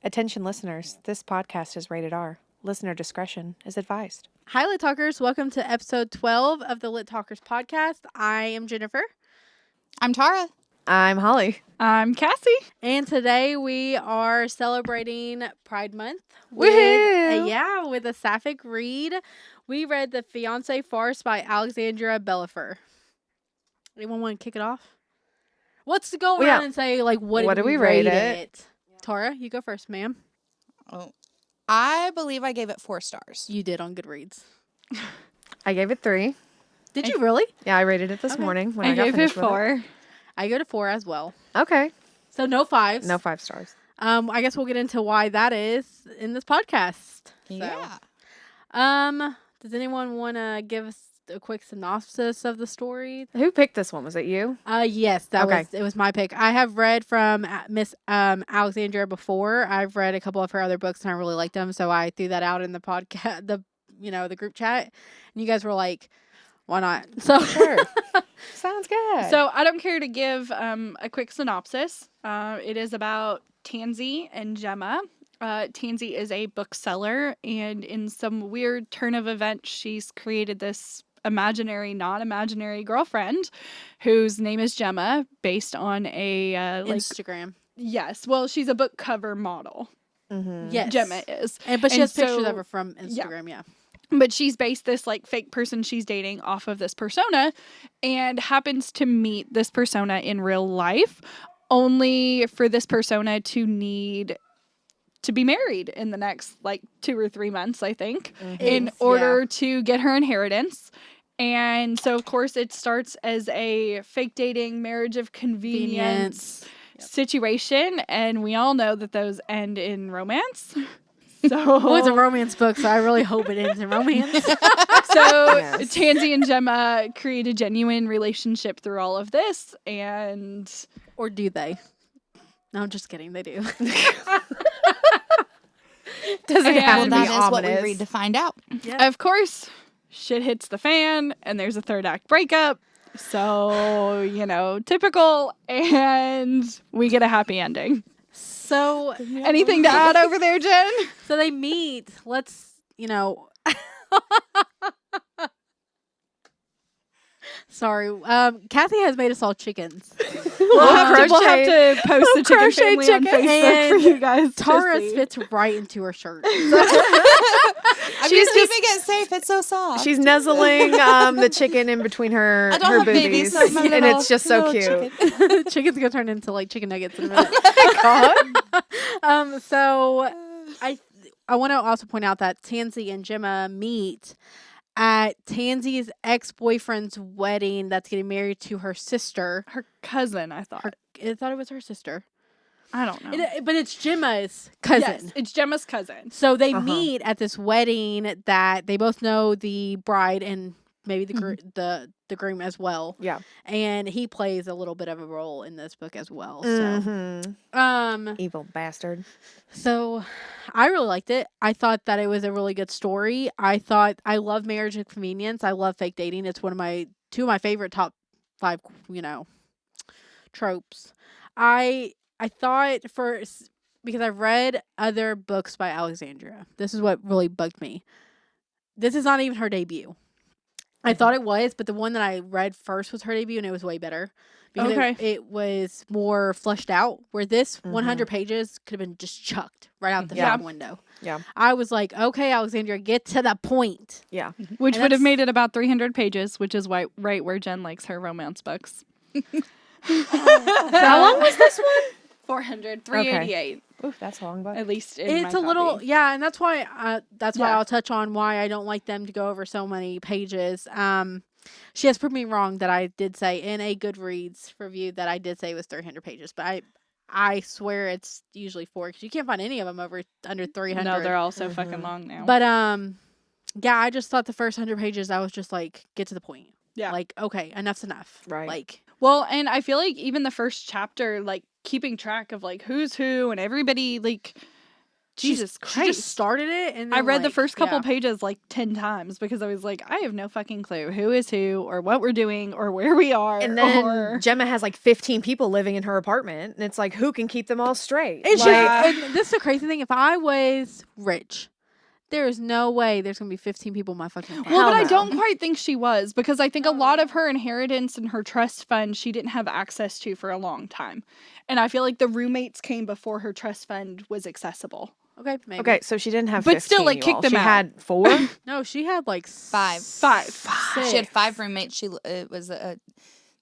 Attention listeners, this podcast is rated R. Listener discretion is advised. Hi, Lit Talkers. Welcome to episode 12 of the Lit Talkers podcast. I am Jennifer. I'm Tara. I'm Holly. I'm Cassie. And today we are celebrating Pride Month Woohoo! with a sapphic read. We read The Fiance Farce by Alexandria Bellefleur. Anyone want to kick it off? Let's go around and say, like, what did we rate it? Tara, you go first, ma'am. Oh, I believe I gave it 4 stars. You did on Goodreads. I gave it 3. Did you really? Yeah, I rated it this morning when I got gave it finished with 4. I go to 4 as well. Okay. So no 5s. No 5 stars. I guess we'll get into why that is in this podcast. Yeah. Does anyone want to give us a quick synopsis of the story? Who picked this one? Was it you? Yes, it was my pick. I have read from Miss Alexandria before. I've read a couple of her other books and I really liked them, so I threw that out in the podcast, the group chat, and you guys were like, "Why not?" So Sure. Sounds good. So I don't care to give a quick synopsis. It is about Tansy and Gemma. Tansy is a bookseller, and in some weird turn of events, she's created this imaginary, non-imaginary girlfriend whose name is Gemma, based on a Instagram. Yes, well, she's a book cover model. Mm-hmm. Yes, Gemma is, but she has so, pictures of her from Instagram. Yeah. But she's based this like fake person she's dating off of this persona, and happens to meet this persona in real life, only for this persona to need to be married in the next like 2 or 3 months, I think, in order to get her inheritance. And so, of course, it starts as a fake dating, marriage of convenience situation. And we all know that those end in romance. So Well, it's a romance book, so I really hope it ends in romance. Yes. Tansy and Gemma create a genuine relationship through all of this. And Or do they? No, I'm just kidding. They do. Doesn't have to That be is what we ominous. read to find out. of course, shit hits the fan and there's a third act breakup. So, typical. And we get a happy ending. So Anything to add over there, Jen? So they meet. Sorry. Kathy has made us all chickens. We'll have to post the chicken crochet family on chicken. Facebook for you guys. Tara to see. fits right into her shirt. I'm just keeping it safe. It's so soft. She's nuzzling the chicken in between her I don't her have babies, boobies, so my and little- it's just so little cute. chicken. Chicken's gonna turn into like chicken nuggets in a minute. God. So I want to also point out that Tansy and Gemma meet at Tansy's ex-boyfriend's wedding that's getting married to her sister. Her cousin, I thought. I thought it was her sister. I don't know. But it's Gemma's cousin. Yes, it's Gemma's cousin. So they meet at this wedding that they both know the bride and maybe the groom as well. Yeah. And he plays a little bit of a role in this book as well. So Mm-hmm. Evil bastard. So I really liked it. I thought that it was a really good story. I love marriage of convenience. I love fake dating. It's one of two of my favorite top 5, tropes. I thought because I've read other books by Alexandria. This is what really bugged me. This is not even her debut. I thought it was, but the one that I read first was her debut, and it was way better because it was more fleshed out. Where this 100 pages could have been just chucked right out the fucking window. Yeah. I was like, okay, Alexandria, get to the point. Yeah. Which And would have that's- made it about 300 pages, which is right where Jen likes her romance books. How long was this one? 400, 388. Oof, that's long, but At least in It's my a little, copy. yeah, and that's why Yeah. I'll touch on why I don't like them to go over so many pages. She has proved me wrong that I did say in a Goodreads review that I did say it was 300 pages, but I swear it's usually 4 because you can't find any of them under 300. No, they're all so fucking long now. But yeah, I just thought the first 100 pages I was just like, get to the point. Yeah. Like, okay, enough's enough. Right. Like, Well, and I feel like even the first chapter, like keeping track of like who's who and everybody like Jesus She just Christ. started it, and I then, read the like, first couple yeah. pages like 10 times because I was like, I have no fucking clue who is who or what we're doing or where we are. And then or... Gemma has like 15 people living in her apartment, and it's like, who can keep them all straight? It's Like, just, and this is the crazy thing. If I was rich, there is no way there's gonna be 15 people in my fucking house. Well, but I no. don't quite think she was because I think a lot of her inheritance and her trust fund she didn't have access to for a long time. And I feel like the roommates came before her trust fund was accessible. Okay, maybe. okay, so she didn't have But 15, still, like, you kick all. them She out. had 4? No, she had like Five. six. She had 5 roommates. She it was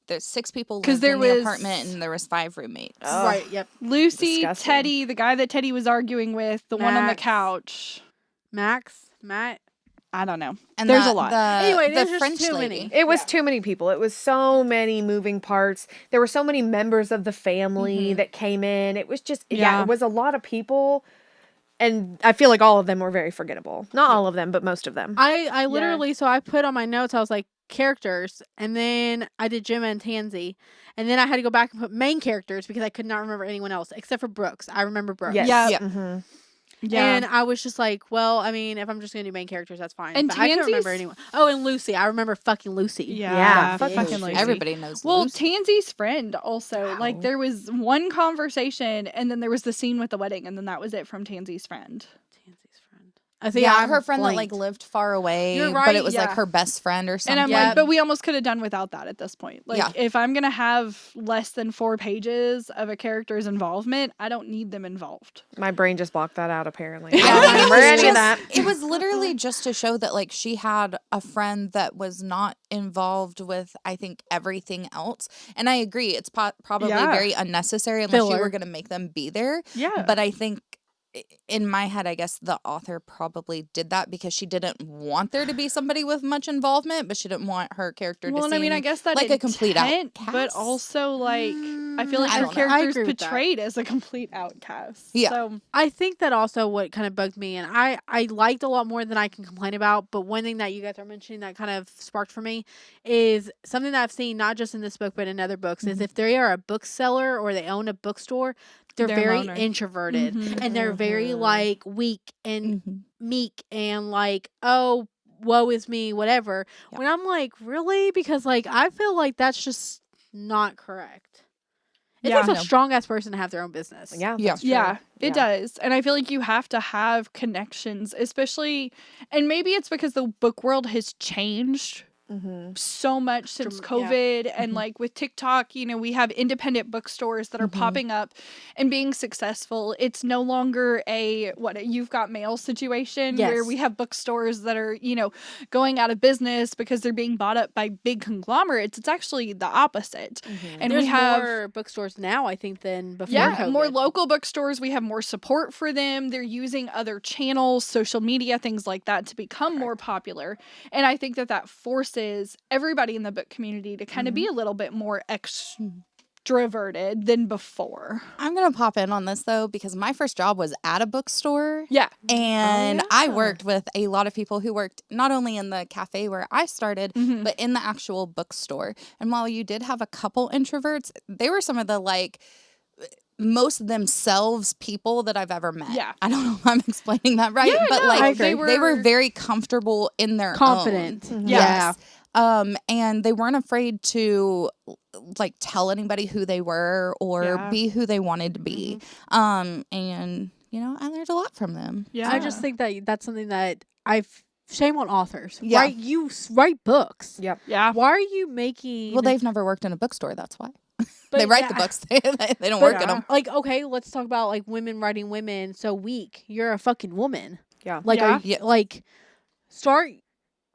there's 6 people 'Cause lived there in the was- apartment, and there was 5 roommates. Oh. Right. Yep. Lucy, Disgusting. Teddy, the guy that Teddy was arguing with, the one on the Max. couch. Matt. I don't know. And There's a lot. Anyway, the there's just French too lady. many. It was Yeah. too many people. It was so many moving parts. There were so many members of the family that came in. It was just, Yeah. it was a lot of people. And I feel like all of them were very forgettable. Not all of them, but most of them. I literally, so I put on my notes, I was like, characters, and then I did Gemma and Tansy, and then I had to go back and put main characters because I could not remember anyone else except for Brooks. I remember Brooks. Yes. Yeah. Yeah. Mm-hmm. Yeah. And I was just like, well, I mean, if I'm just gonna do main characters, that's fine. And But I can't remember Tansy's- anyone. Oh, and Lucy. I remember fucking Lucy. Yeah, fucking fucking Lucy. Everybody knows. Well, Lucy. Tansy's friend also. Wow. Like, there was one conversation, and then there was the scene with the wedding, and then that was it from Tansy's friend. Tansy's friend. I think yeah, her friend that like blanked. lived far away, You're but right, it was yeah. like her best friend or something. And I'm Yeah. like, but we almost could have done without that at this point. Like, Yeah. if I'm going to have less than 4 pages of a character's involvement, I don't need them involved. My brain just blocked that out, apparently. I I don't think remember it was any of just- that. It was literally just to show that like she had a friend that was not involved with I think everything else. And I agree, it's probably Yeah. very unnecessary unless you Filler. were going to make them be there. Yeah. But I think in my head, I guess the author probably did that because she didn't want there to be somebody with much involvement, but she didn't want her character well, to and seem I mean, I guess that like a complete intent, outcast. but also like I feel like I her don't know. I character's agree with that. portrayed as a complete outcast. Yeah. So I think that also what kind of bugged me, and I liked a lot more than I can complain about, but one thing that you guys are mentioning that kind of sparked for me is something that I've seen not just in this book but in other books is if they are a bookseller or they own a bookstore, they're They're a very loner. introverted Mhm. and they're very Mhm. like weak and Mhm. meek and like, oh, woe is me, whatever. Yeah. When I'm like, really? Because like I feel like that's just not correct. It Yeah. takes a No. strong ass person to have their own business. Yeah. Yeah. that's true. yeah, it Yeah. does. And I feel like you have to have connections, especially, and maybe it's because the book world has changed Mm-hmm. so much since Dram- yeah. COVID and Mhm. like with TikTok, you know, we have independent bookstores that are Mhm. popping up and being successful. It's no longer a you've got mail situation where Yes. we have bookstores that are, you know, going out of business because they're being bought up by big conglomerates. It's actually the opposite. And There's we have more bookstores now, I think, than before. yeah, more COVID. local bookstores. We have more support for them. They're using other channels, social media, things like that to become more popular. And I think that that forces everybody in the book community to kind of be a little bit more extroverted than before. I'm going to pop in on this though because my first job was at a bookstore. Yeah. And I yeah. worked with a lot of people who worked not only in the cafe where I started, Mhm. but in the actual bookstore. And while you did have a couple introverts, they were some of the like most themselves people that I've ever met. Yeah. I don't know if I'm explaining that right, Yeah, but no, like they they were- were very comfortable in their Confident. own. Yeah. Yes. And they weren't afraid to like tell anybody who they were or Yeah. be who they wanted to be. And you know, I learned a lot from them. Yeah. I just think that that's something that shame on authors. Yeah. Right? You write books. Yep. yeah. Why are you making? Well, they've never worked in a bookstore. That's why but they write yeah, the books. They don't but work in them. Like, okay, let's talk about like women writing women so weak. You're a fucking woman. Yeah. Like, Yeah. Yeah. like, start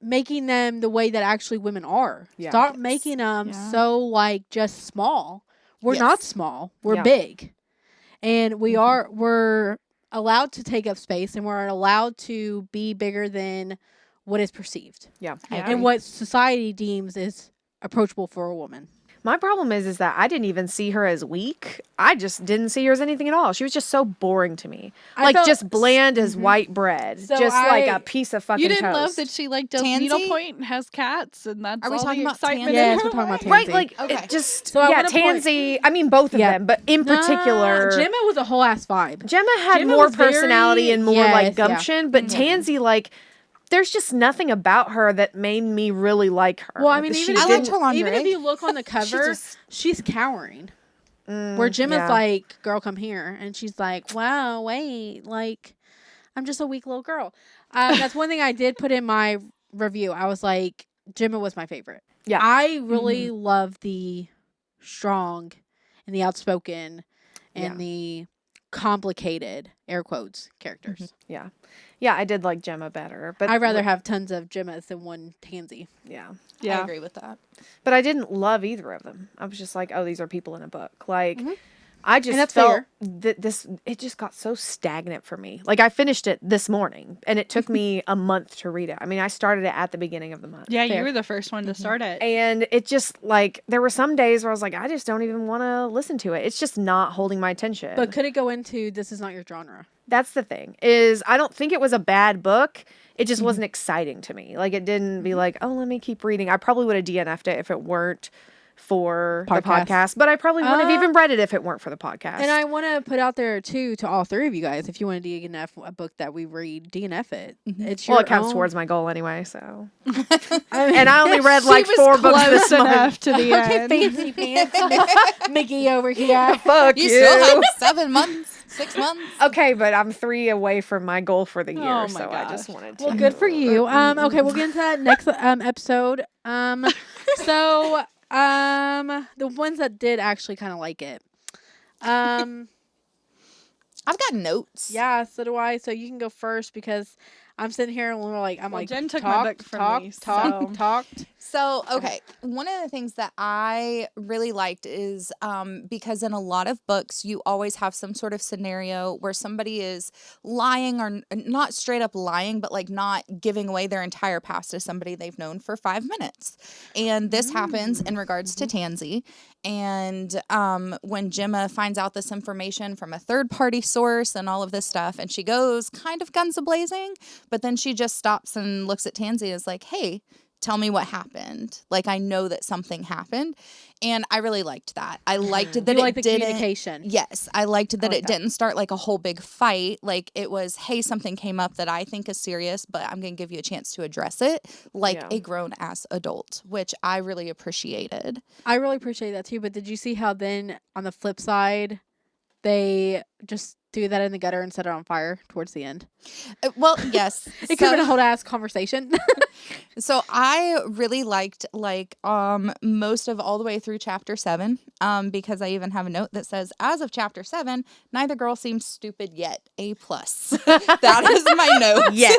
making them the way that actually women are. Yeah. Start Yes. making them Yeah. so like just small. We're not Yes. small. We're Yeah. big, and we're allowed to take up space, and we're allowed to be bigger than what is perceived Yeah. I Yeah. agree. and what society deems is approachable for a woman. My problem is that I didn't even see her as weak. I just didn't see her as anything at all. She was just so boring to me. I Like, felt- just bland as white bread. So just like I- a piece of fucking You didn't toast. love that she like does Tansy? needlepoint and has cats, and that's Are we all talking the about excitement. Tansy? in Yes, her we're talking about life. Right, Tansy. like, Okay. it just, So I yeah, wanna point- Tansy, I mean, both of Yeah. them, but in particular, Gemma was a whole ass vibe. Gemma had Gemma more was very- personality and more, yes, like, yeah. gumption, but Tansy, like, there's just nothing about her that made me really like her. Well, I mean, She even I if, liked you, her lingerie. even if you look on the cover, just- she's cowering. Where Gemma's yeah. like, girl, come here. And she's like, wow, wait, like, I'm just a weak little girl. That's one thing I did put in my review. I was like, Gemma was my favorite. Yeah. I really love the strong and the outspoken and Yeah. the complicated, air quotes, characters. Yeah. Yeah, I did like Gemma better. But I'd rather have tons of Gemmas than one Tansy. Yeah. I agree with that. But I didn't love either of them. I was just like, oh, these are people in a book. Like, I just And that's felt fair. that it just got so stagnant for me. Like, I finished it this morning, and it took me a month to read it. I mean, I started it at the beginning of the month. Yeah, you Fair. were the first one to start it. And it just, like, there were some days where I was like, I just don't even want to listen to it. It's just not holding my attention. But could it go into this is not your genre? That's the thing, is I don't think it was a bad book. It just wasn't exciting to me. Like, it didn't be like, oh, let me keep reading. I probably would have DNF'd it if it weren't for the Podcast. podcast, but I probably wouldn't have even read it if it weren't for the podcast. And I want to put out there too to all three of you guys, if you want to DNF a book that we read, DNF it. It's your well, it counts own- towards my goal anyway, so. I mean, And I only read She like was 4 books this close month. enough to the okay, end. fancy pants, Mickey over here. Fuck You you. still have 7 months, 6 months. Okay, but I'm 3 away from my goal for the year, Oh my so I gosh. just wanted to. Well, good for you. Okay, we'll get into that next episode. So the ones that did actually kind of like it. I've got notes. Yeah, so do I. So you can go first because I'm sitting here and we're like, I'm Well, like, Jen took my book from me, so- talked. So, okay, one of the things that I really liked is because in a lot of books, you always have some sort of scenario where somebody is lying or not straight up lying, but like not giving away their entire past to somebody they've known for 5 minutes. And this happens in regards to Tansy. And when Gemma finds out this information from a third party source and all of this stuff, and she goes kind of guns a-blazing, but then she just stops and looks at Tansy and is like, hey, tell me what happened. Like, I know that something happened. And I really liked that. I liked that You it like the didn't. communication. Yes, I liked that like it that. didn't start like a whole big fight. Like, it was, hey, something came up that I think is serious, but I'm going to give you a chance to address it like Yeah. a grown ass adult, which I really appreciated. I really appreciate that too. But did you see how then on the flip side, they just threw that in the gutter and set it on fire towards the end? Well, yes. It could have been a whole ass conversation. So I really liked most of all the way through chapter 7 because I even have a note that says, as of chapter 7, neither girl seems stupid yet. A+. That is my note. Yet.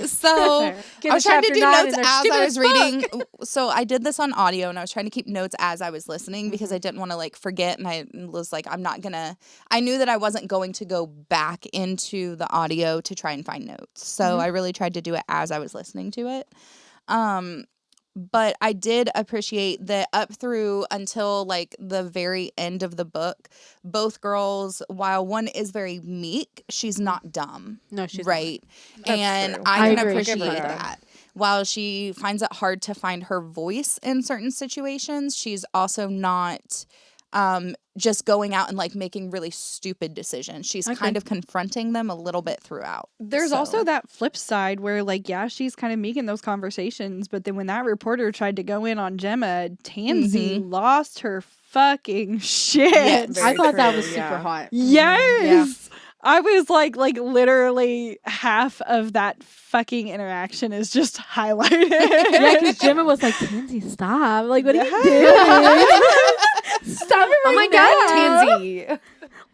So Get I was to trying to chapter do 9 notes and they're as stupid I as was fuck. reading. So I did this on audio and I was trying to keep notes as I was listening because I didn't want to like forget. And I was like, I knew that I wasn't going to go back into the audio to try and find notes. So I really tried to do it as I was listening to it. But I did appreciate that up through until like the very end of the book, both girls, while one is very meek, she's not dumb. No, she's right. That's And true. I can I agree. appreciate Give her that. that. While she finds it hard to find her voice in certain situations, she's also not just going out and like making really stupid decisions. She's kind of confronting them a little bit throughout. There's So- also that flip side where, like, yeah, she's kind of meek in those conversations, but then when that reporter tried to go in on Gemma, Tansy lost her fucking shit. Yeah, I Very thought that true, was super yeah. hot. Yes. I was like literally half of that fucking interaction is just highlighted. Yeah, because Gemma was like, Tansy, stop. Like, what are you Yes. doing? Stop it Oh my right now. god, Tansy.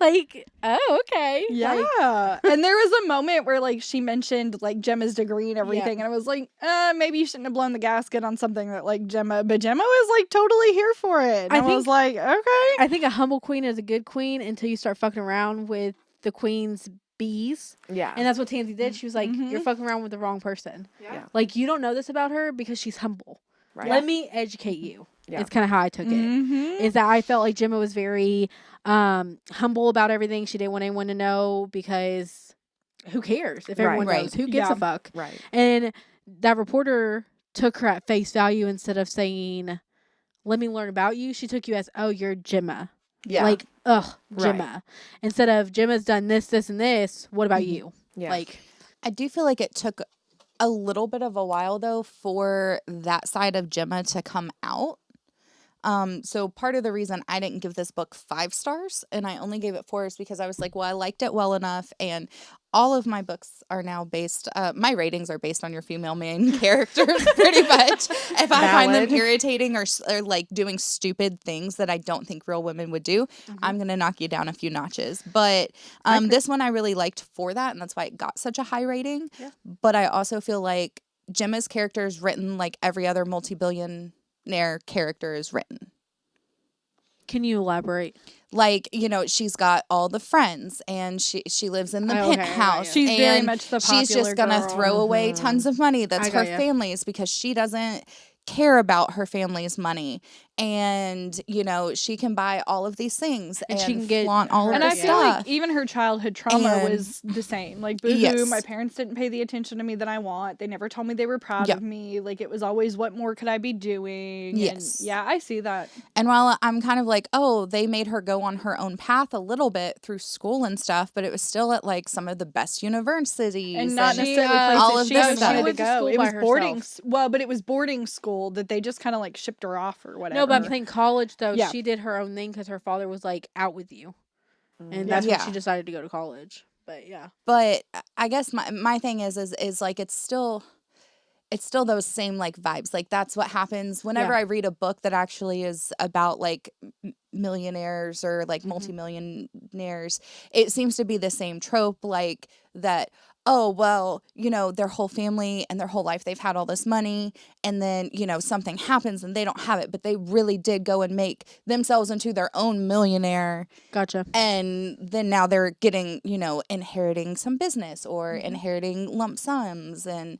Like, oh, okay. Yeah. Like, And there was a moment where like she mentioned like Gemma's degree and everything. And I was like, maybe you shouldn't have blown the gasket on something that like but Gemma was like totally here for it. And I I was think- like, okay. I think a humble queen is a good queen until you start fucking around with the queen's bees. Yeah. And that's what Tansy did. She was like, Mhm. you're fucking around with the wrong person. Yeah. Like, you don't know this about her because she's humble. Right. Let me educate you. Yeah. It's kind of how I took it. Mhm. Is that I felt like Gemma was very humble about everything. She didn't want anyone to know because who cares if everyone Right. knows? Who gives a Yeah. fuck? Right. And that reporter took her at face value instead of saying, "Let me learn about you." She took you as, "Oh, you're Gemma." Yeah. Like, ugh, Right. Gemma. Instead of Gemma's done this, this, and this. What about you? Yeah. Like, I do feel like it took a little bit of a while though for that side of Gemma to come out. So part of the reason I didn't give this book 5 stars and I only gave it 4 is because I was like, well, I liked it well enough, and all of my books are now based. My ratings are based on your female main characters, pretty much. If I find them Valid. irritating or like doing stupid things that I don't think real women would do, I'm gonna knock you down a few notches. But this one I really liked for that, and that's why it got such a high rating. Yeah. But I also feel like Gemma's character is written like every other multi-billionaire character is written. can you elaborate? Like, you know, she's got all the friends and she lives in the Oh, okay, I got penthouse. you. She's very and much the she's just popular gonna girl. throw away tons of money. That's I her got ya. family's because she doesn't care about her family's money. And, you know, she can buy all of these things And and she can get flaunt all her- of And the I feel stuff. like even her childhood trauma And- was the same. Like, boo-hoo, Yes. my parents didn't pay the attention to me that I want. They never told me they were proud Yep. of me. Like, it was always, what more could I be doing? Yes. And yeah, I see that. And while I'm kind of like, oh, they made her go on her own path a little bit through school and stuff, but it was still at like some of the best universities. And not and- necessarily places all of she this wanted stuff. to She went to go. school It by was boarding. herself. Well, but it was boarding school that they just kind of like shipped her off or whatever. No, but I'm saying college, though, Yeah. she did her own thing because her father was like out with you. And that's when Yeah. she decided to go to college. But yeah. But I guess my thing is like it's still those same like vibes. Like that's what happens whenever Yeah. I read a book that actually is about like millionaires or like Mm-hmm. multimillionaires. It seems to be the same trope, like that. Oh, well, you know, their whole family and their whole life, they've had all this money, and then, you know, something happens and they don't have it, but they really did go and make themselves into their own millionaire. Gotcha. And then now they're getting, you know, inheriting some business or inheriting lump sums. And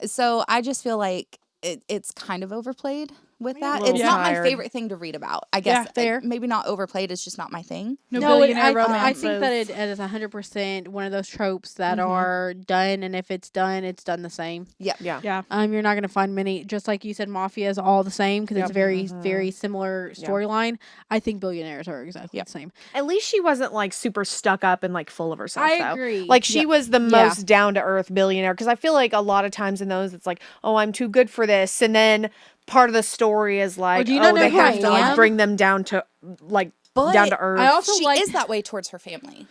so I just feel like it's kind of overplayed with that. little It's not my tired. favorite thing to read about. I guess fair. Maybe not overplayed. It's just not my thing. no, No, billionaire I romances. think that it is 100% one of those tropes that are done, and if it's done the same. Yeah. Yeah. You're not going to find many, just like you said, Mafia is all the same because it's Yep. very, very similar Yeah. storyline. I think billionaires are exactly Yep. the same. At least she wasn't like super stuck up and like full of herself. I though. agree. Like she Yep. was the Yeah. most down to earth billionaire, because I feel like a lot of times in those it's like, oh, I'm too good for this, and then part of the story is like, do you not oh, know they who have I to like am? bring them down to like But down to earth. I also she like- is that way towards her family.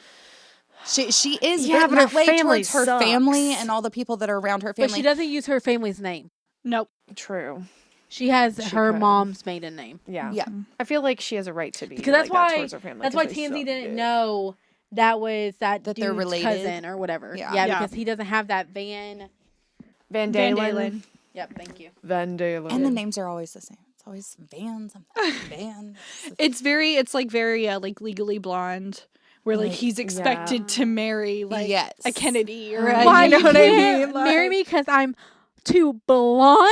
She is Yeah, written but her that way family towards her sucks. family and all the people that are around her But family. she doesn't use her family's name. Nope. True. She has She her could. mom's maiden name. Yeah. Yeah. I feel like she has a right to be Because that's like that why towards her family. that's 'cause why they Tansy so didn't did. know that was that That dude's they're related. cousin or whatever. Yeah. Yeah, Yeah. because he doesn't have that Van. Van Van Dalen. Dalen. Yep, thank you. Van Dalen. And the names are always the same. It's always Van something. Van. It's like very like Legally Blonde, where like he's expected to marry like Yes. a Kennedy or Why you know what I can't mean? Like, marry me because I'm too blonde?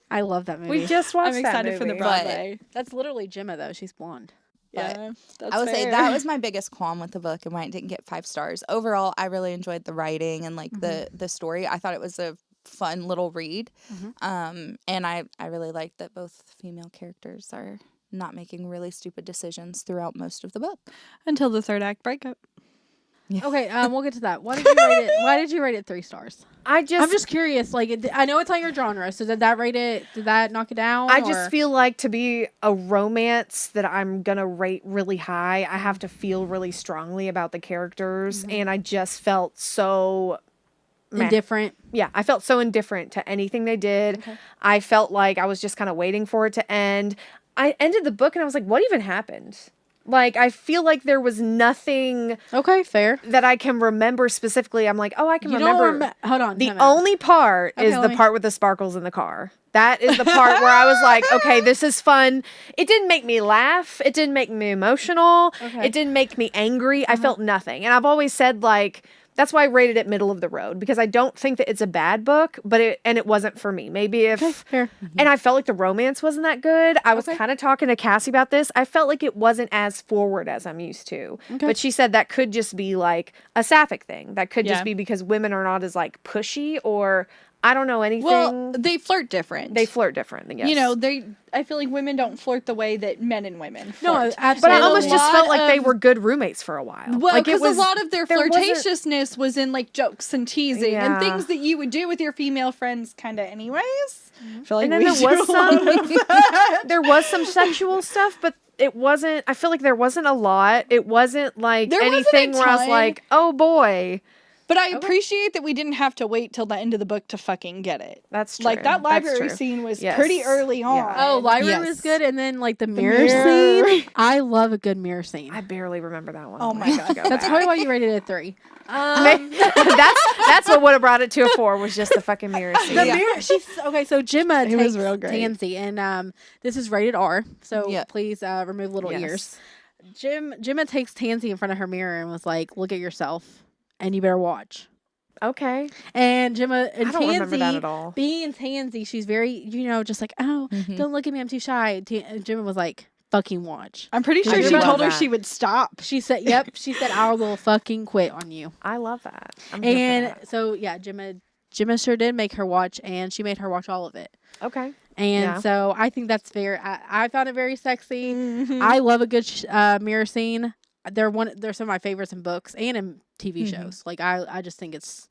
I love that movie. We just watched I'm that excited for the movie. Broadway. That's literally Gemma though. She's blonde. Yeah, that's I would say fair. that was my biggest qualm with the book and why it didn't get 5 stars. Overall, I really enjoyed the writing and like the story. I thought it was a fun little read. And I really liked that both female characters are not making really stupid decisions throughout most of the book. until the third act breakup. Okay, we'll get to that. Why did you rate it? Why did you rate it 3 stars? I'm just curious. Like, I know it's on your genre, so did that rate it? Did that knock it down? I or- just feel like to be a romance that I'm gonna rate really high, I have to feel really strongly about the characters, and I just felt so meh. indifferent. Yeah, I felt so indifferent to anything they did. I felt like I was just kind of waiting for it to end. I ended the book and I was like, what even happened? Like, I feel like there was nothing Okay, fair. that I can remember specifically. I'm like, oh, I can You remember. don't hold on. The time out. only part Okay, is let the me- part with the sparkles in the car. That is the part where I was like, okay, this is fun. It didn't make me laugh. It didn't make me emotional. Okay. It didn't make me angry. I felt nothing. And I've always said, like, That's why I rated it middle of the road, because I don't think that it's a bad book, but it wasn't for me. Maybe if Fair. and I felt like the romance wasn't that good. I was kind of talking to Cassie about this. I felt like it wasn't as forward as I'm used to. Okay. But she said that could just be like a sapphic thing. That could just be because women are not as like pushy, or I don't know anything. Well, they flirt different. They flirt different, yes. You know, I feel like women don't flirt the way that men and women flirt. No, absolutely. But I And almost a just lot felt like they of- were good roommates for a while. Well, like because a lot of their there wasn't- flirtatiousness was in like jokes and teasing and Yeah. things that you would do with your female friends, kind of anyways. I feel like And then we there was do a lot some of that. there was some sexual stuff, but it wasn't. I feel like there wasn't a lot. It wasn't like There wasn't a anything where I was ton. like, oh boy. But I appreciate that we didn't have to wait till the end of the book to fucking get it. That's true. Like that That's library true. scene was Yes. pretty early on. Yeah. Oh, library Yes. was good, and then like the mirror mirror. scene. I love a good mirror scene. I barely remember that one. Oh I'll my have to go That's back. probably why you rated it a 3. that's what would have brought it to a 4, was just the fucking mirror scene. The mirror. She's okay. So Gemma It takes was real great. Tansy, and this is rated R. So Yeah. please remove little Yes. ears. Gemma takes Tansy in front of her mirror and was like, "Look at yourself, and you better watch." Okay. And Gemma and I don't remember that Tansy, at all. being Tansy, she's very, just like, "Oh, Mhm. don't look at me, I'm too shy." And Gemma was like, "Fucking watch." I'm pretty I sure do she love told her that. she would stop. She said, "Yep." She said, "I will fucking quit on you." I love that. I'm here for And that. so yeah, Gemma sure did make her watch, and she made her watch all of it. Okay. And Yeah. so I think that's very. I found it very sexy. Mhm. I love a good mirror scene. They're some of my favorites in books and in TV Mhm. shows. Like I just think it's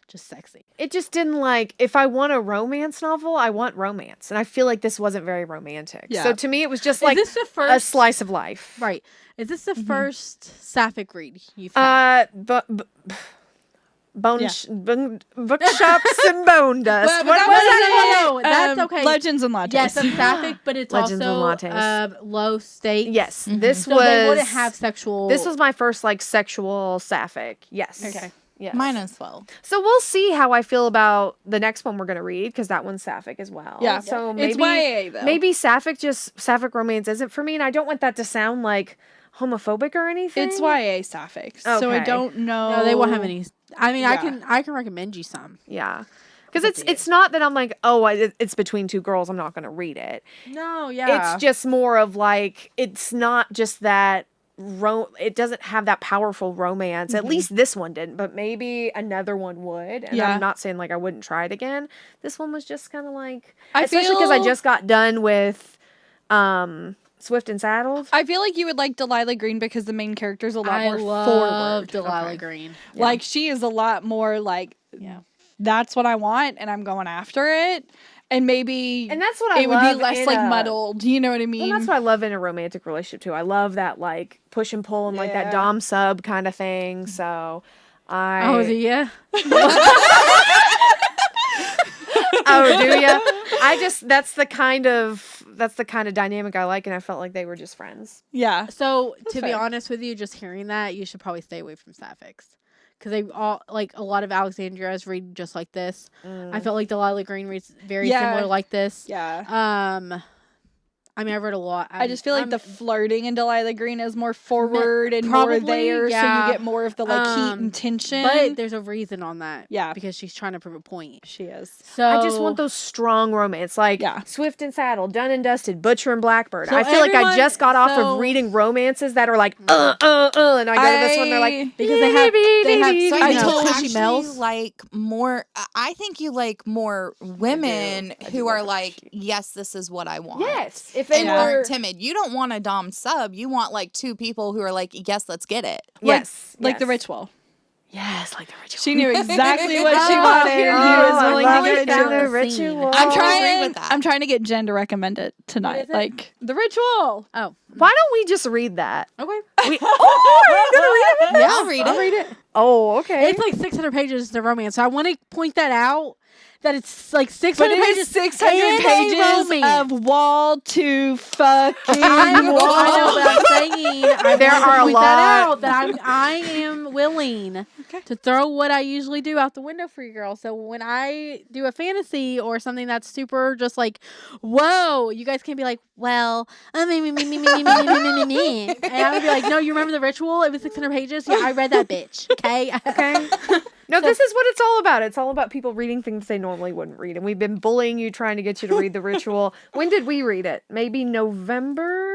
just sexy. It just didn't like, if I want a romance novel, I want romance. And I feel like this wasn't very romantic. Yeah. So to me, it was just Is like this the a first slice of life. Right? Is this the Mhm. first sapphic read you've had? Bone Yeah. bookshops and bone dust. Well, but What that was wasn't it? No, that's okay. Legends and lattes. Yes, it's sapphic, but it's Legends and also lattes. low stakes. Yes, Mhm. this So was. they wouldn't have sexual. This was my first like sexual sapphic. Yes. Okay. Yes. Mine as well. So we'll see how I feel about the next one we're gonna read, because that one's sapphic as well. Yeah. So It's maybe YA though. maybe sapphic romance isn't for me, and I don't want that to sound like homophobic or anything. It's YA sapphic. So I Okay. don't know. No, they won't have any. I mean, Yeah. I can recommend you some. Yeah. Because That's it's not that I'm like, oh, it's between two girls, I'm not gonna read it. No, yeah. It's just more of like, it's not just that it doesn't have that powerful romance. At least this one didn't, but maybe another one would. And Yeah. I'm not saying like I wouldn't try it again. This one was just kind of like, I especially because I feel- just got done with Swift and Saddled. I feel like you would like Delilah Green because the main character's a lot I more love forward. Delilah Okay. Green. Like she is a lot more like, Yeah. that's what I want, and I'm going after it. And maybe And that's what I it would be love less in like a- muddled. You know what I mean? Well, that's what I love in a romantic relationship too. I love that like push and pull and like that Yeah. dom sub kind of thing. So I Oh, yeah. Oh, do ya? I just that's the kind of dynamic I like, and I felt like they were just friends. yeah. So to be fair. honest with you, just hearing that, you should probably stay away from sapphics. Because they all, like a lot of Alexandria's read just like this. I felt like Delilah Green reads very Yeah. similar like this. Yeah. I mean, I've read a lot. I just feel like I'm- the flirting in Delilah Green is more forward and probably, more there, so yeah. you get more of the like heat Um, and tension. But there's a reason on that. Yeah. Because she's trying to prove a point. she is. So I just want those strong romance, like Yeah. Swift and Saddle, Done and Dusted, Butcher and Blackbird. So I feel like I everyone- just got off so- of reading romances that are like, and I go to this one, they're like, Because they have So I I know, think pushy actually males. like more. I think you like more women I do who like are a like, pushy. yes, this is what I want. yes, if they And were, aren't timid. You don't want a dom sub. You want like two people who are like, yes, let's get it. yes, Like the yes. ritual. yes, like the ritual. She knew exactly what she Oh, wanted. here He you was go. willing I to give it love to the her. ritual. I I'm agree trying. with that. I'm trying to get Jen to recommend it tonight. is it? Like the ritual. Oh, Why don't we just read that? okay. We, oh, are you gonna read it? Yeah, I'll read it. Oh, okay. It's like 600 pages of romance. So I want to point that out that it's like 600 But it pages. is 600 and a pages romance. of wall to fucking I know, wall. but I'm saying There are a point lot. that out that I am willing Okay. to throw what I usually do out the window for you girls. So when I do a fantasy or something that's super just like, whoa, you guys can't be like, well, me. And I would be like, no, you remember the ritual? It was 600 pages. Yeah, I read that bitch. Okay. Okay. No, this is what it's all about. It's all about people reading things they normally wouldn't read. And we've been bullying you, trying to get you to read The Ritual. When did we read it? Maybe November?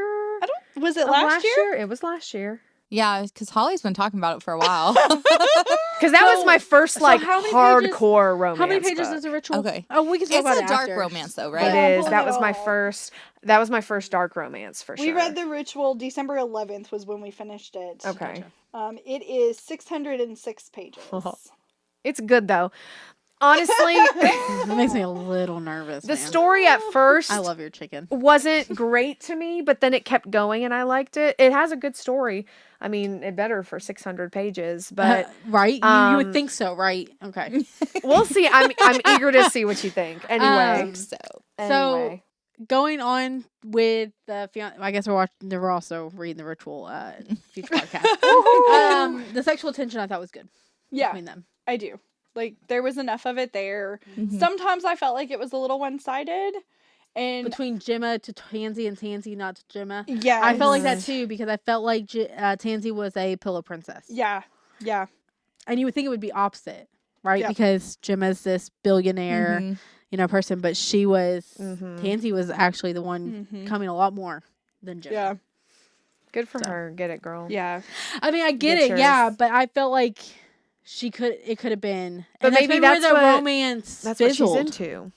Was it of last year? It was last year. Yeah, because Holly's been talking about it for a while. Because that was my first, how many hardcore romance How many pages book. is the ritual? Okay. Oh, we can talk It's about a it dark after. romance, though, It right? Yeah, I'm is. pulling That it was my all. first. That was my first dark romance for sure. We read The Ritual December 11th was when we finished it. Okay. It is 606 pages. It's good though. Honestly, It makes me a little nervous. the man. story at first I love your chicken. wasn't great to me, but then it kept going and I liked it. It has a good story. I mean, it better for 600 pages, but right? You would um, think so, right? Okay. we'll see. I'm eager to see what you think. Anyway, So anyway. Going on with the I guess we're also reading the ritual future podcast. The sexual tension I thought was good Yeah, between them. I do. Like, there was enough of it there. Mhm. Sometimes I felt like it was a little one-sided. And Between Gemma to Tansy and Tansy not to Gemma. yeah, I felt like that too because I felt like Tansy was a pillow princess. Yeah, yeah. And you would think it would be opposite, right? Yeah. Because Gemma's this billionaire, Mhm. person, but she was Mhm. Tansy was actually the one Mhm. coming a lot more than Gemma. Yeah, Good for So. her. Get it, girl. yeah. I mean, I get Get it, yeah, yours. but I felt like it could have been. But And maybe where that's the what- romance That's what fizzled. she's into.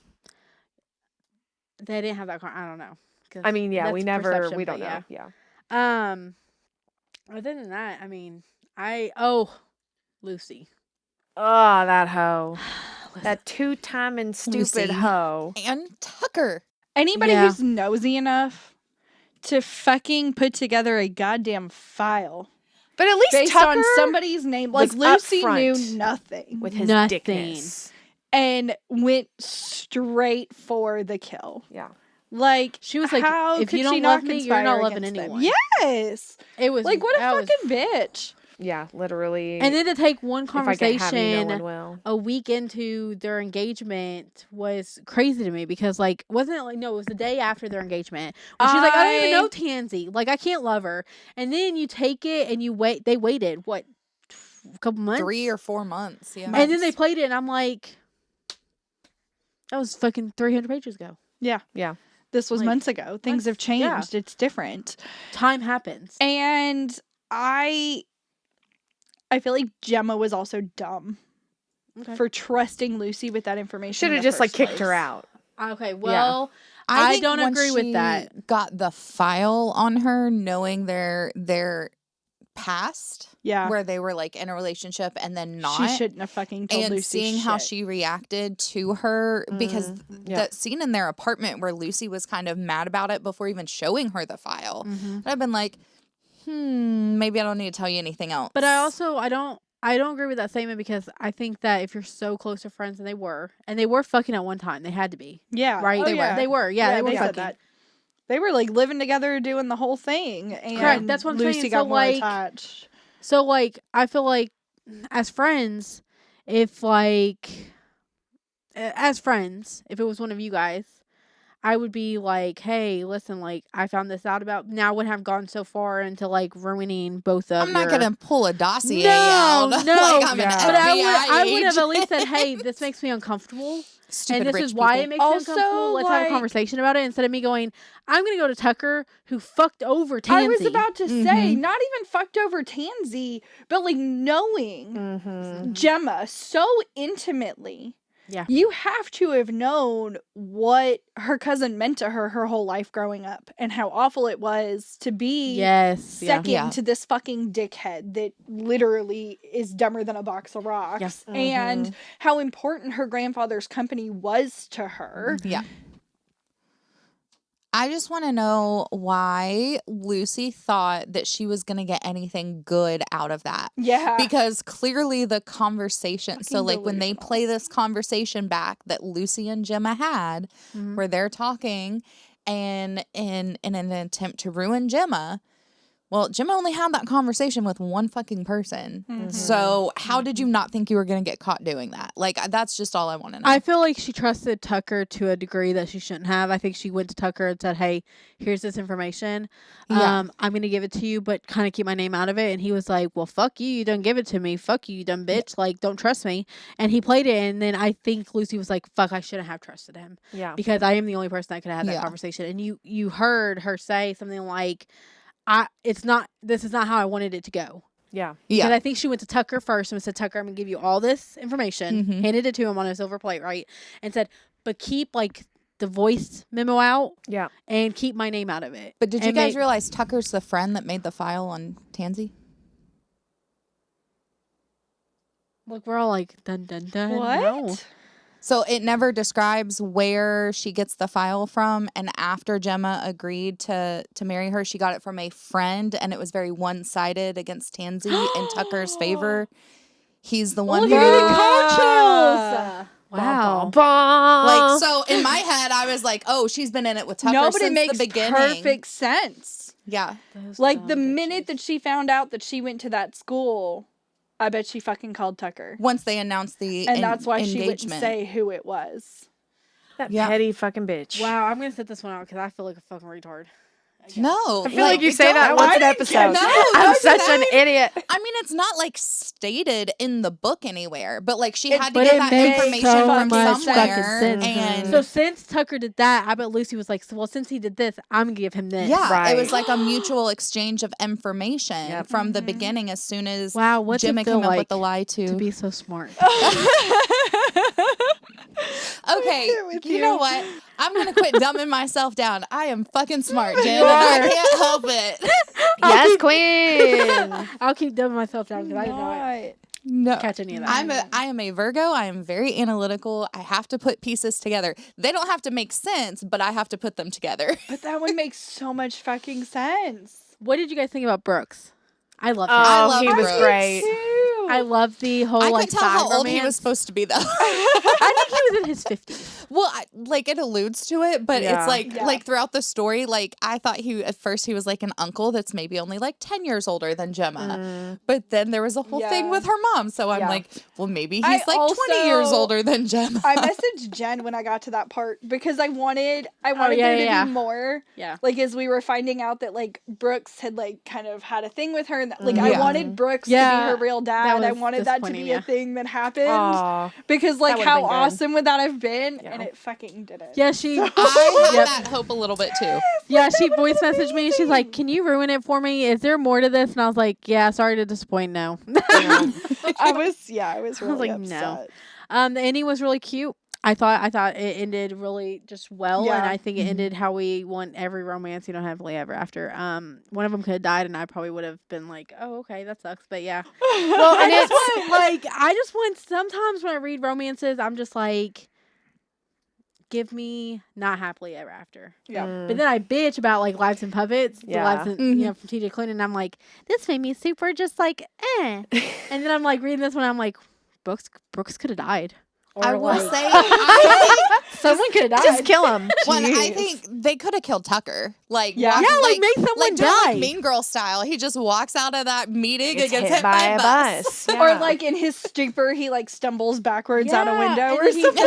They didn't have that. I don't know. 'Cause I mean, yeah, we that's perception, we but don't know. Yeah. Yeah. Other than that, I mean, Lucy. Oh, that hoe. Listen, That two-timing stupid Lucy. hoe. And Tucker. Anybody Yeah. who's nosy enough to fucking put together a goddamn file But at least based Tucker on somebody's name, like was Lucy knew upfront nothing with his Nothing. dickness. and went straight for the kill. Yeah. Like, she was like, how if could you she don't not love me, you're not conspire loving against them? anyone. Yes. It was Like, what a that was- fucking bitch. Yeah, literally. And then to take one if I can't have you, no conversation one will. a week into their engagement was crazy to me because it was the day after their engagement. When she's like, I don't even know Tansy. Like, I can't love her. And then you take it and you wait. They waited, a couple months? 3 or 4 months. Yeah. And then they played it and I'm like, that was fucking 300 pages ago. Yeah. Yeah. This was Like, months ago. Things have changed. It's different. Time happens. And I feel like Gemma was also dumb Okay. for trusting Lucy with that information. Should in have the just like first kicked her place. out. Okay, well, I I think don't once agree with she that. Got the file on her, knowing their past, Yeah. where they were like in a relationship and then not. She shouldn't have fucking told and Lucy seeing how shit. she reacted to her, because Yeah. that scene in their apartment where Lucy was kind of mad about it before even showing her the file, Mhm. I've been like, maybe I don't need to tell you anything else. But I also I don't agree with that statement because I think that if you're so close to friends and they were fucking at one time, they had to be. Yeah. Right? Oh, They were. yeah. They were. Yeah, they were said fucking. that. They were like living together, doing the whole thing. And Correct, that's what I'm Lucy saying. got So, more like, attached. So like I feel like as friends, if it was one of you guys, I would be like, hey, listen, like I found this out about. Now I wouldn't have gone so far into like ruining both of. I'm not your- gonna pull a dossier No, out. no. Like I'm Yeah. an But FBI I would have agent. at least said, hey, this makes me uncomfortable. Stupid And this rich is why it people. makes me Also, uncomfortable. Let's have a like- conversation about it instead of me going, I'm going to go to Tucker who fucked over Tansy. I was about to say, Mhm. not even fucked over Tansy, but like knowing Mm-hmm. Gemma so intimately. Yeah. You have to have known what her cousin meant to her whole life growing up and how awful it was to be Yes. Yeah. second Yeah. to this fucking dickhead that literally is dumber than a box of rocks. Yes. And how important her grandfather's company was to her. Yeah. I just want to know why Lucy thought that she was going to get anything good out of that. Yeah. Because clearly the conversation, so Fucking like when they delusional. play this conversation back that Lucy and Gemma had, where they're talking and in an attempt to ruin Gemma, well, Gemma only had that conversation with one fucking person. So how did you not think you were going to get caught doing that? Like, that's just all I want to know. I feel like she trusted Tucker to a degree that she shouldn't have. I think she went to Tucker and said, hey, here's this information. Yeah. I'm going to give it to you, but kind of keep my name out of it. And he was like, well, fuck you. You don't give it to me. Fuck you, you dumb bitch. Like, don't trust me. And he played it. And then I think Lucy was like, fuck, I shouldn't have trusted him. Yeah. Because I am the only person that could have had that Yeah. conversation. And you heard her say something like, this is not how I wanted it to go. Yeah. Because I think she went to Tucker first and said, Tucker, I'm going to give you all this information. Mhm. Handed it to him on a silver plate, right? And said, but keep like the voice memo out Yeah. and keep my name out of it. But did you And guys realize Tucker's the friend that made the file on Tansy? Look, we're all like, dun, dun, dun. What? No. So it never describes where she gets the file from. And after Gemma agreed to marry her, she got it from a friend, and it was very one-sided against Tansy in Tucker's favor. He's the one Look, who... you're getting car chills. Wow. Like, so in my head, I was like, oh, she's been in it with Tucker No, but since it makes the beginning. perfect sense. Yeah. Like, the minute that she found out that she went to that school, I bet she fucking called Tucker. Once they announced the And that's why she engagement. wouldn't say who it was. That Yeah. petty fucking bitch. Wow, I'm going to sit this one out because I feel like a fucking retard. No. I feel like you say that don't- once I an didn't episode. get- No, I'm don't do such that. an idiot. I mean, it's not like stated in the book anywhere, but like she It- had to but get it that makes information so from much somewhere. fucking sense. And So since Tucker did that, I bet Lucy was like, well, since he did this, I'm going to give him this. yeah, Right. it was like a mutual exchange of information Yep. from the beginning. As soon as Wow, what's Gemma it feel came up like with the lie to be so smart? Okay, there with you you. know what? I'm gonna quit dumbing myself down. I am fucking smart, Jen. You And I are. can't help it. Yes, queen. I'll keep dumbing myself down because I did not No. catch any of that. I am a Virgo. I am very analytical. I have to put pieces together. They don't have to make sense, but I have to put them together. But that one makes so much fucking sense. What did you guys think about Brooks? I loved him. I Oh, love he was Brooks. great. I love the whole I like couldn't tell how side old he was romance. supposed to be, though. I think he was in his 50s. Well, like it alludes to it, but Yeah. it's like Yeah. like throughout the story, like I thought at first he was like an uncle that's maybe only like 10 years older than Gemma. But then there was a whole thing Yeah. with her mom, so I'm Yeah. like, well, maybe I he's like 20 years also- older than Gemma. I messaged Jen when I got to that part because I wanted yeah, there to yeah. be more. Yeah. Like as we were finding out that like Brooks had like kind of had a thing with her and that, like I Yeah. wanted Brooks to Yeah, be her real dad. I was wanted that to be disappointing, a yeah. thing that happened. Aw. Because like That would've how been good. awesome would that have been? Yeah. And it fucking didn't. Yeah, she. I had Yep. that hope a little bit too. Yeah, she voice messaged me and she's like, "Can you ruin it for me? Is there more to this?" And I was like, "Yeah, sorry to disappoint. No." I was really like, no. upset. The ending was really cute. I thought it ended really just well, Yeah. and I think it ended how we want every romance. You don't happily ever after. One of them could have died, and I probably would have been like, "Oh, okay, that sucks." But yeah, well, and it's like I just want. Sometimes when I read romances, I'm just like, give me not happily ever after. Yeah. But then I bitch about like Lives and Puppets, the Yeah. Lives and, you know, from TJ Clinton. And I'm like, this made me super just like, eh. And then I'm like reading this one, I'm like, Brooks could have died. Or I will like, say, I someone could have died. Just kill him. Well, I Jeez. think they could have killed Tucker. Like, Yeah. Yeah, like, make someone doing, die. like Mean Girl style. He just walks out of that meeting Gets and gets hit by a bus. Or Yeah. like in his stupor, he like stumbles backwards out a Yeah, window and or then he- something.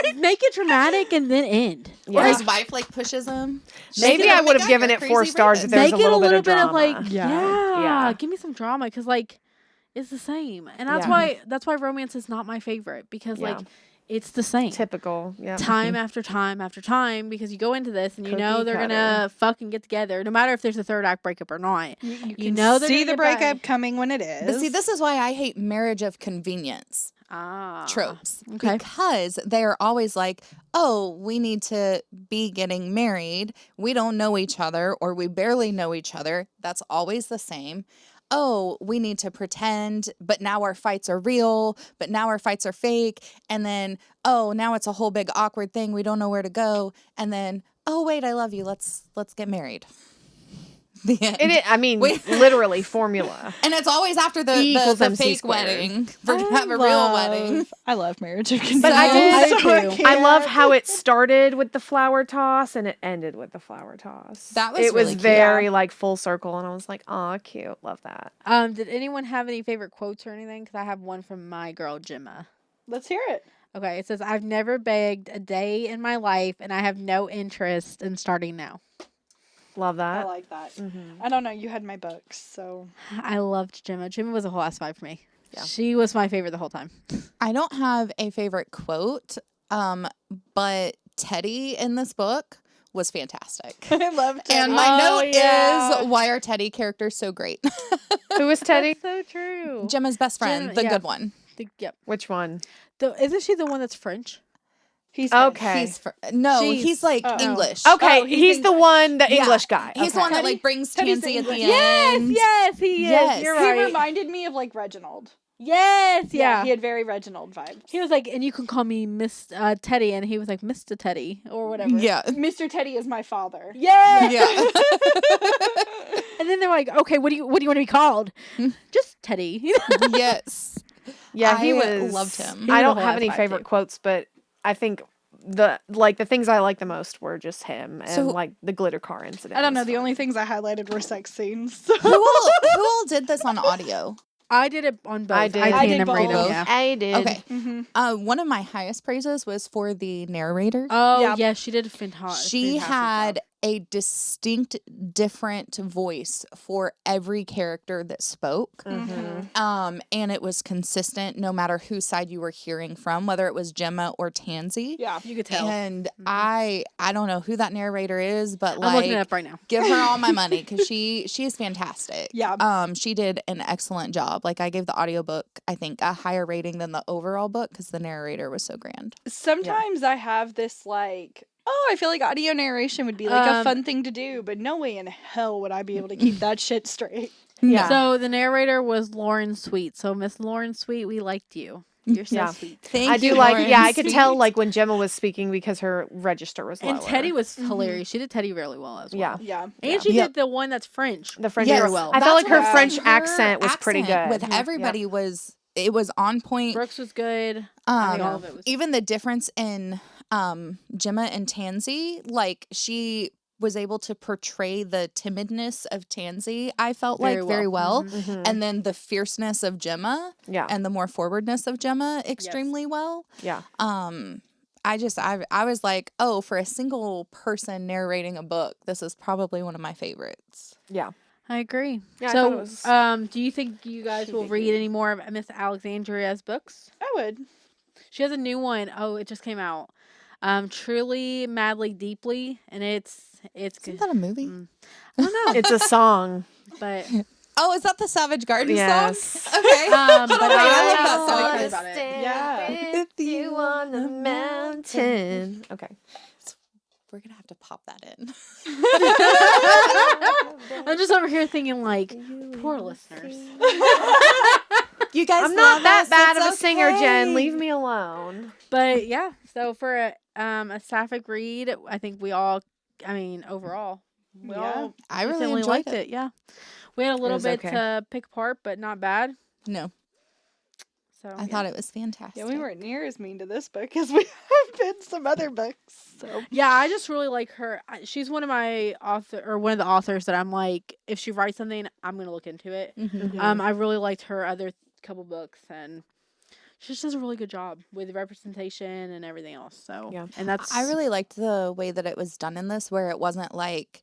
like, make it dramatic and then end. Or Yeah. his wife like pushes him. Maybe She's I like, would "Oh have my given God, it you're 4 crazy stars if rapist." there's Make it a little bit of drama. like, Yeah. yeah, give me some drama because like it's the same, and that's why romance is not my favorite because Yeah. like it's the same. Typical. Yeah. Time after time after time because you go into this and you know Cookie they're cutter. gonna fucking get together no matter if there's a third act breakup or not. You You know they're see gonna the get back. breakup coming when it is. But see, this is why I hate marriage of convenience tropes. okay. Because they're always like, oh, we need to be getting married. We don't know each other or we barely know each other. That's always the same. Oh, we need to pretend, but now our fights are real, but now our fights are fake. And then, oh, now it's a whole big awkward thing. We don't know where to go. And then, oh wait, I love you. Let's get married. The end. It is, I mean, Wait. literally formula. And it's always after the E equals MC fake squared. wedding. We're gonna have a real wedding. I love Marriage of Convenience. But I do. I love how it started with the flower toss and it ended with the flower toss. That was it was really cute. very like full circle, and I was like, "Aw, cute, love that." Did anyone have any favorite quotes or anything? Because I have one from my girl Gemma. Let's hear it. Okay, it says, "I've never begged a day in my life, and I have no interest in starting now." Love I that. like that. Mm-hmm. I don't know. You had my books, so I loved Gemma. Gemma was a whole ass vibe for me. Yeah. She was my favorite the whole time. I don't have a favorite quote, but Teddy in this book was fantastic. I loved it. And my Oh, note yeah. is, why are Teddy characters so great? Who was Teddy? That's so true. Gemma's best friend, Gemma, the yeah. good one. Yep. Which one? Isn't she the one that's French? He's Okay. He's like Oh. English. Okay, Oh, he's he's the English. one, the Yeah. English guy. He's the Okay. one that like brings Teddy's Tansy at the English. end. Yes, he is. Yes. You're He right. reminded me of like Reginald. Yes, yeah. He had very Reginald vibes. He was like, and you can call me Miss Teddy, and he was like Mr. Teddy or whatever. Yeah. Mr. Teddy is my father. Yeah. Yeah. And then they're like, okay, what do you want to be called? Just Teddy. Yes. Yeah, he I was. loved him. He I was don't a have whole any ass vibe, favorite too. quotes, but I think the things I liked the most were just him and So- like the glitter car incident. I don't know. was The fun. only things I highlighted were sex scenes. who all did this on audio? I did it on both. I did. I I did did them read them, both. yeah. I did. Okay. Mm-hmm. One of my highest praises was for the narrator. Oh, Yeah. yeah, she did a fantastic She had job. a distinct, different voice for every character that spoke. Mhm. And it was consistent no matter whose side you were hearing from, whether it was Gemma or Tansy. Yeah. You could tell. And I don't know who that narrator is, but I'm looking it like up right now. give her all my money because she is fantastic. Yeah. She did an excellent job. Like I gave the audiobook, I think, a higher rating than the overall book because the narrator was so grand. Sometimes I have this like, oh, I feel like audio narration would be like a fun thing to do, but no way in hell would I be able to keep that shit straight. Yeah. So the narrator was Lauren Sweet. So Miss Lauren Sweet, we liked you. You're so Yeah. sweet. Thank I do you, like. Lauren. Yeah, I could tell Sweet. like when Gemma was speaking because her register was lower. And Teddy was hilarious. She did Teddy really well as well. Yeah. Yeah. And she Yep. did the one that's French. the French. Yes, very well. I felt like her that's French what accent was pretty accent good. with everybody. It was on point. Brooks was good. I think all of it was. Even the difference in Gemma and Tansy, like she was able to portray the timidness of Tansy, I felt Very like very well. Mhm. And then the fierceness of Gemma Yeah. and the more forwardness of Gemma extremely well. Yeah. I was like, oh, for a single person narrating a book, this is probably one of my favorites. Yeah. I agree. Yeah, I thought it So, was do you think you guys will pretty read good. any more of Miss Alexandria's books? I would. She has a new one. Oh, it just came out. Truly, Madly, Deeply, and it's Isn't good. that a movie? I don't know, It's a song. but Oh, is that the Savage Garden Yes. song? Okay. but I love that I'm song. excited about it. Yeah. With you on the mountain. Okay. We're gonna have to pop that in. I'm just over here thinking like, poor listeners. You guys, I'm not love that us, bad of it's a singer, Jen. okay. Leave me alone. But yeah, so for a sapphic read, I think we all, I mean, overall, we Yeah. all I really decently enjoyed liked it. it. Yeah, we had a little was bit okay. to pick apart, but not bad. No, So I thought it was fantastic. Yeah, we weren't near as mean to this book as we have been some other books. So Yeah, I just really like her. She's one of my one of the authors that I'm like, if she writes something, I'm gonna look into it. Mhm. I really liked her other couple books, and she just does a really good job with representation and everything else. So Yeah. and that's I really liked the way that it was done in this, where it wasn't like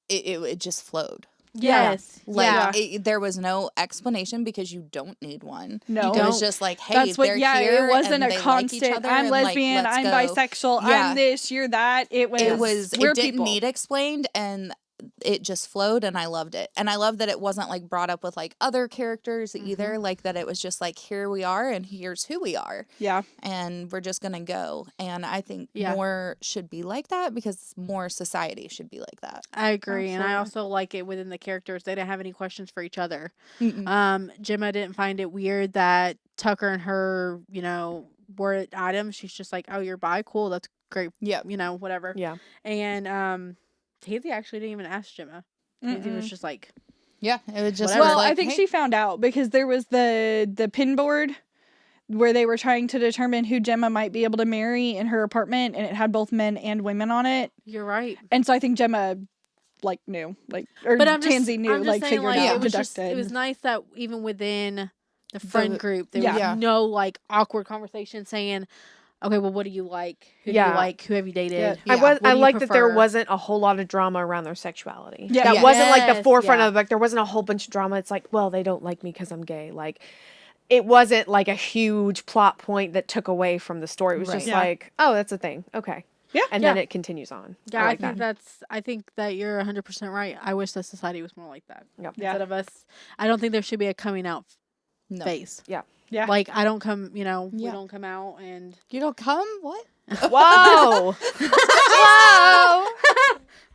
it just flowed. yes, Like yeah. there was no explanation because you don't need one. no. It was just like, hey, That's what. they're Yeah, here it wasn't and a they constant. Like each other I'm and, like, lesbian. let's I'm go. bisexual. Yeah. I'm this. You're that. It was. It We're didn't people. need explained, and it just flowed, and I loved it. And I love that it wasn't like brought up with like other characters either. Like that it was just like, here we are and here's who we are, Yeah. and we're just gonna go. And I think Yeah. more should be like that because more society should be like that. I agree, and I Absolutely. also like it within the characters. They didn't have any questions for each other. Mm-mm. Gemma didn't find it weird that Tucker and her, word items. She's just like, oh, you're bi? Cool. That's great. Yeah. You know, whatever. Yeah. And Tansy actually didn't even ask Gemma. Tansy was just like, Yeah, it was just. Whatever. Well, like, I think hey. she found out because there was the pin board where they were trying to determine who Gemma might be able to marry in her apartment, and it had both men and women on it. you're right. And so I think Gemma like knew, like, or But I'm just, Tansy knew, I'm just like saying, figured like, out, it was deducted. it was nice that even within the friend group, there yeah. was Yeah. no like awkward conversation saying, okay, well, what do you like? Who do Yeah. you like? Who have you dated? Yeah. What do I you like that there prefer? wasn't a whole lot of drama around their sexuality. Yeah. That Yeah. wasn't like the Yes, forefront yeah. of like there wasn't a whole bunch of drama. It's like, well, they don't like me because I'm gay. Like it wasn't like a huge plot point that took away from the story. It was just Right. Yeah. like, oh, that's a thing. Okay. Yeah. And then it continues on. Yeah, I like think that. I think that you're 100% right. I wish that society was more like that. Yep. Yeah. Instead of us, I don't think there should be a coming out No. phase. Yeah. Yeah. Like I don't come, you know, we Yeah. don't come out and You don't come? What? Whoa. Whoa.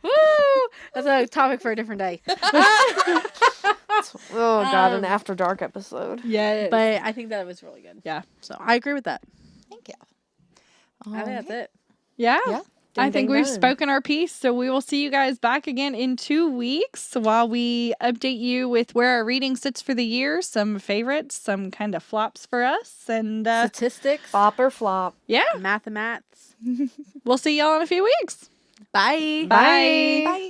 woo. That's a topic for a different day. Oh God, an After Dark episode. Yeah. But I think that was really good. Yeah. So I agree with that. Thank you. I think that's it. Yeah. Yeah. I Ding, think ding, we've done. spoken our piece, so we will see you guys back again in 2 weeks while we update you with where our reading sits for the year, some favorites, some kind of flops for us, and Statistics, Flop or flop. yeah, mathematics. we'll see y'all in a few weeks. Bye. Bye. Bye.